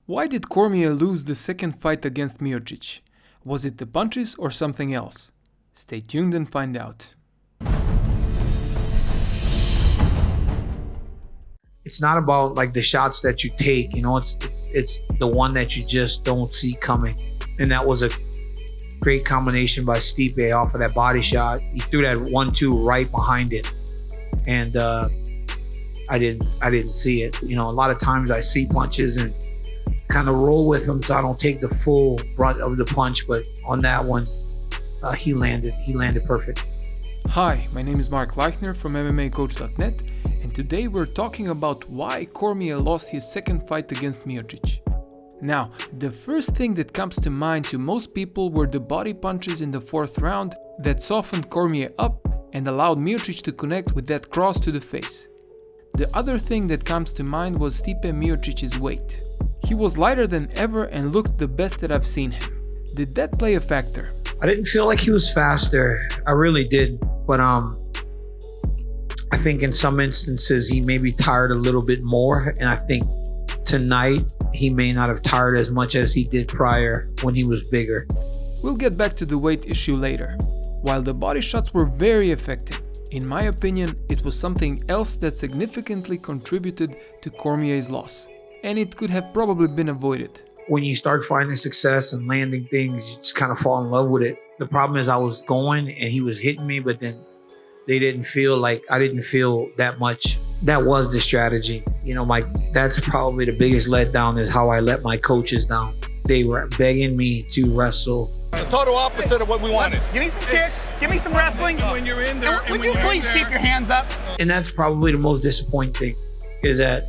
Why did Cormier lose the second fight against Miocic? Was it the punches or something else? Stay tuned and find out. It's not about like the shots that you take, it's the one that you just don't see coming. And that was a great combination by Stipe off of that body shot. He threw that 1-2 right behind it. And I didn't see it. A lot of times I see punches and kind of roll with them so I don't take the full brunt of the punch, but on that one, he landed perfect. Hi, my name is Mark Leichner from MMAcoach.net, and today we're talking about why Cormier lost his second fight against Miocic. Now, the first thing that comes to mind to most people were the body punches in the fourth round that softened Cormier up and allowed Miocic to connect with that cross to the face. The other thing that comes to mind was Stipe Miocic's weight. He was lighter than ever and looked the best that I've seen him. Did that play a factor? I didn't feel like he was faster. I really didn't. But I think in some instances he maybe tired a little bit more. And I think tonight he may not have tired as much as he did prior when he was bigger. We'll get back to the weight issue later. While the body shots were very effective, in my opinion, it was something else that significantly contributed to Cormier's loss. And it could have probably been avoided. When you start finding success and landing things, you just kind of fall in love with it. The problem is I was going and he was hitting me, but then I didn't feel that much. That was the strategy. That's probably the biggest letdown is how I let my coaches down. They were begging me to wrestle. The total opposite of what we wanted. Give me some kicks, give me some wrestling. When you're in there, would you please keep your hands up? And that's probably the most disappointing thing, is that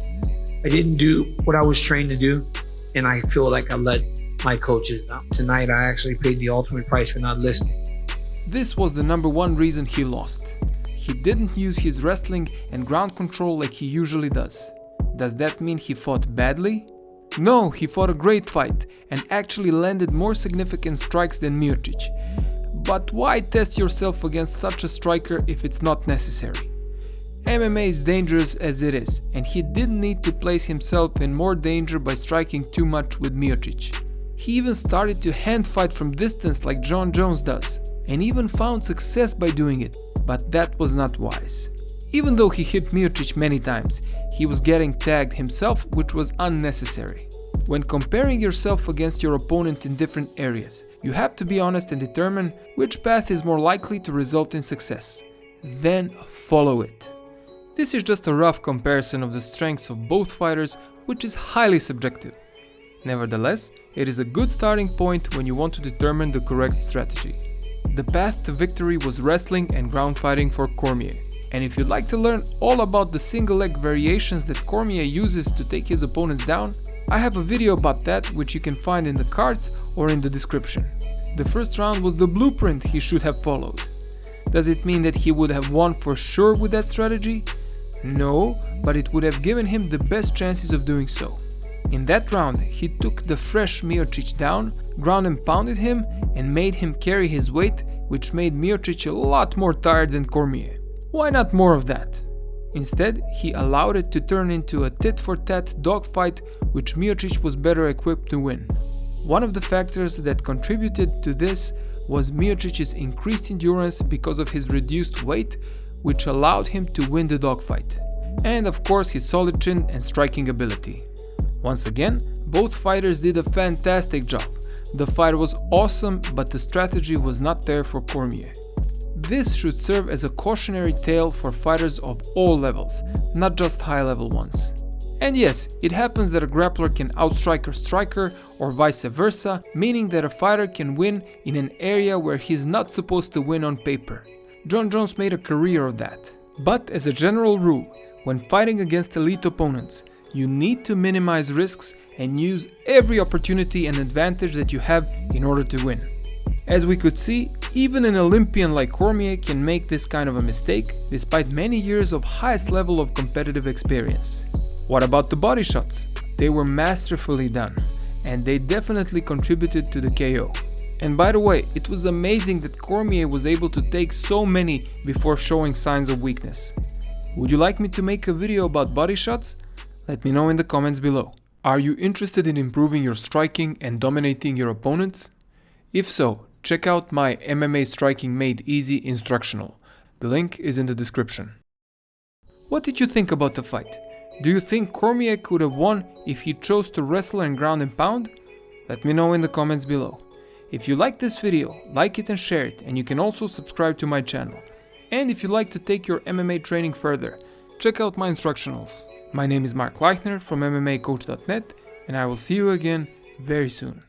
I didn't do what I was trained to do, and I feel like I let my coaches down. Tonight, I actually paid the ultimate price for not listening. This was the number one reason he lost. He didn't use his wrestling and ground control like he usually does. Does that mean he fought badly? No, he fought a great fight and actually landed more significant strikes than Miocic. But why test yourself against such a striker if it's not necessary? MMA is dangerous as it is, and he didn't need to place himself in more danger by striking too much with Miocic. He even started to hand fight from distance like Jon Jones does, and even found success by doing it, but that was not wise. Even though he hit Miocic many times, he was getting tagged himself, which was unnecessary. When comparing yourself against your opponent in different areas, you have to be honest and determine which path is more likely to result in success. Then follow it. This is just a rough comparison of the strengths of both fighters, which is highly subjective. Nevertheless, it is a good starting point when you want to determine the correct strategy. The path to victory was wrestling and ground fighting for Cormier. And if you'd like to learn all about the single leg variations that Cormier uses to take his opponents down, I have a video about that which you can find in the cards or in the description. The first round was the blueprint he should have followed. Does it mean that he would have won for sure with that strategy? No, but it would have given him the best chances of doing so. In that round, he took the fresh Miocic down, ground and pounded him, and made him carry his weight, which made Miocic a lot more tired than Cormier. Why not more of that? Instead, he allowed it to turn into a tit-for-tat dogfight, which Miocic was better equipped to win. One of the factors that contributed to this was Miocic's increased endurance because of his reduced weight, which allowed him to win the dogfight. And of course his solid chin and striking ability. Once again, both fighters did a fantastic job. The fight was awesome, but the strategy was not there for Cormier. This should serve as a cautionary tale for fighters of all levels, not just high-level ones. And yes, it happens that a grappler can outstrike a striker or vice versa, meaning that a fighter can win in an area where he's not supposed to win on paper. Jon Jones made a career of that. But as a general rule, when fighting against elite opponents, you need to minimize risks and use every opportunity and advantage that you have in order to win. As we could see, even an Olympian like Cormier can make this kind of a mistake despite many years of highest level of competitive experience. What about the body shots? They were masterfully done, and they definitely contributed to the KO. And by the way, it was amazing that Cormier was able to take so many before showing signs of weakness. Would you like me to make a video about body shots? Let me know in the comments below. Are you interested in improving your striking and dominating your opponents? If so, check out my MMA Striking Made Easy instructional. The link is in the description. What did you think about the fight? Do you think Cormier could have won if he chose to wrestle and ground and pound? Let me know in the comments below. If you like this video, like it and share it, and you can also subscribe to my channel. And if you like to take your MMA training further, check out my instructionals. My name is Mark Leichner from MMAcoach.net, and I will see you again very soon.